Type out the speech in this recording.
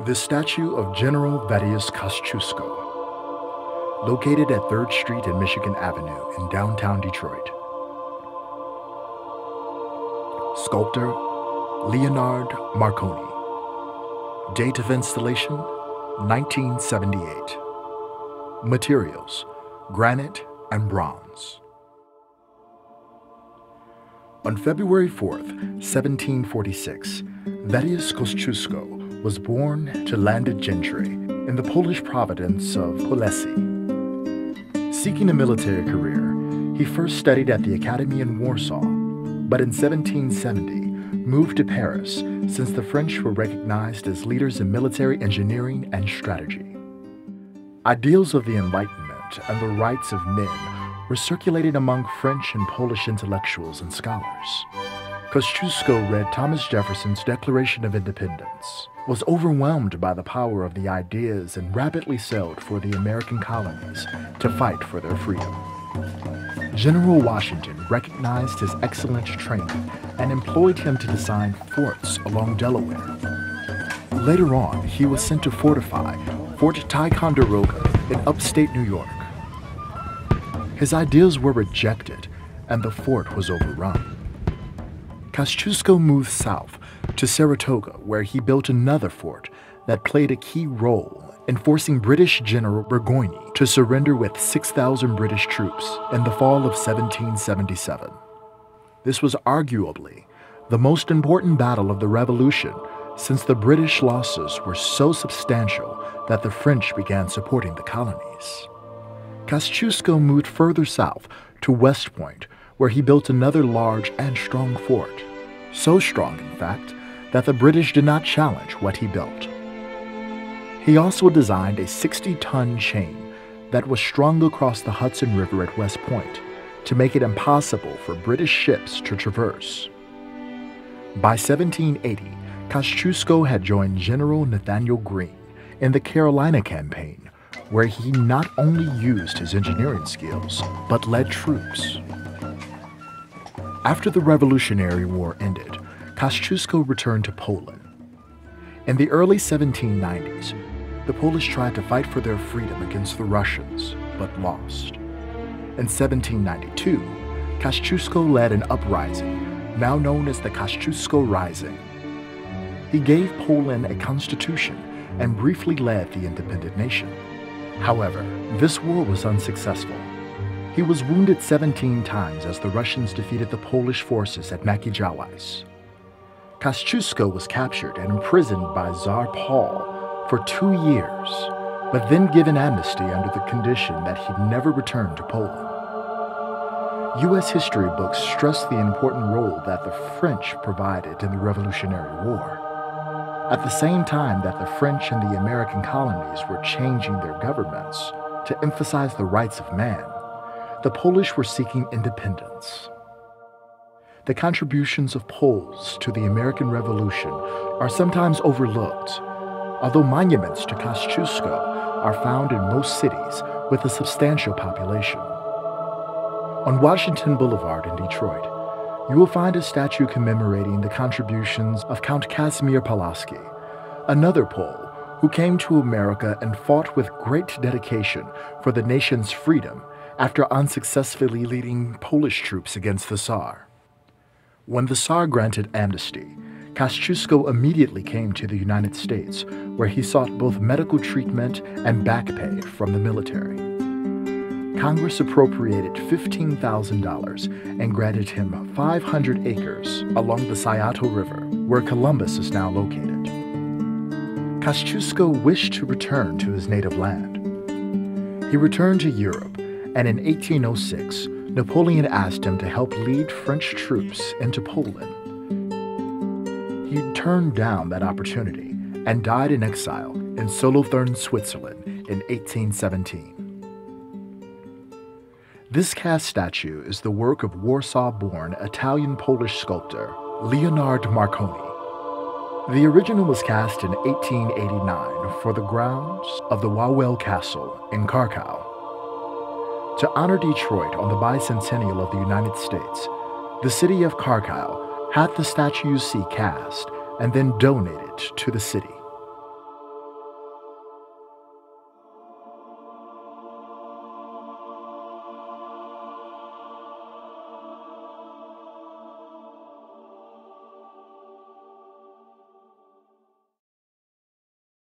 The statue of General Thaddeus Kosciuszko, located at 3rd Street and Michigan Avenue in downtown Detroit. Sculptor Leonard Marconi. Date of installation 1978. Materials granite and bronze. On February 4th, 1746, Thaddeus Kosciuszko was born to landed gentry in the Polish province of Polessie. Seeking a military career, he first studied at the academy in Warsaw, but in 1770 moved to Paris since the French were recognized as leaders in military engineering and strategy. Ideals of the Enlightenment and the rights of men were circulated among French and Polish intellectuals and scholars. Kosciuszko read Thomas Jefferson's Declaration of Independence, was overwhelmed by the power of the ideas, and rapidly sailed for the American colonies to fight for their freedom. General Washington recognized his excellent training and employed him to design forts along Delaware. Later on, he was sent to fortify Fort Ticonderoga in upstate New York. His ideas were rejected, and the fort was overrun. Kosciuszko moved south to Saratoga, where he built another fort that played a key role in forcing British General Burgoyne to surrender with 6,000 British troops in the fall of 1777. This was arguably the most important battle of the Revolution, since the British losses were so substantial that the French began supporting the colonies. Kosciuszko moved further south to West Point, where he built another large and strong fort. So strong, in fact, that the British did not challenge what he built. He also designed a 60-ton chain that was strung across the Hudson River at West Point to make it impossible for British ships to traverse. By 1780, Kosciuszko had joined General Nathaniel Greene in the Carolina campaign, where he not only used his engineering skills, but led troops. After the Revolutionary War ended, Kosciuszko returned to Poland. In the early 1790s, the Polish tried to fight for their freedom against the Russians, but lost. In 1792, Kosciuszko led an uprising, now known as the Kosciuszko Rising. He gave Poland a constitution and briefly led the independent nation. However, this war was unsuccessful. He was wounded 17 times as the Russians defeated the Polish forces at Makijawas. Kosciuszko was captured and imprisoned by Tsar Paul for 2 years, but then given amnesty under the condition that he'd never return to Poland. U.S. history books stress the important role that the French provided in the Revolutionary War. At the same time that the French and the American colonies were changing their governments to emphasize the rights of man, the Polish were seeking independence. The contributions of Poles to the American Revolution are sometimes overlooked, although monuments to Kosciuszko are found in most cities with a substantial population. On Washington Boulevard in Detroit, you will find a statue commemorating the contributions of Count Casimir Pulaski, another Pole who came to America and fought with great dedication for the nation's freedom after unsuccessfully leading Polish troops against the Tsar. When the Tsar granted amnesty, Kosciuszko immediately came to the United States, where he sought both medical treatment and back pay from the military. Congress appropriated $15,000 and granted him 500 acres along the Scioto River, where Columbus is now located. Kosciuszko wished to return to his native land. He returned to Europe, and in 1806, Napoleon asked him to help lead French troops into Poland. He turned down that opportunity and died in exile in Solothurn, Switzerland in 1817. This cast statue is the work of Warsaw-born Italian-Polish sculptor Leonard Marconi. The original was cast in 1889 for the grounds of the Wawel Castle in Krakow. To honor Detroit on the bicentennial of the United States, the city of Krakow had the statue you see cast and then donated to the city.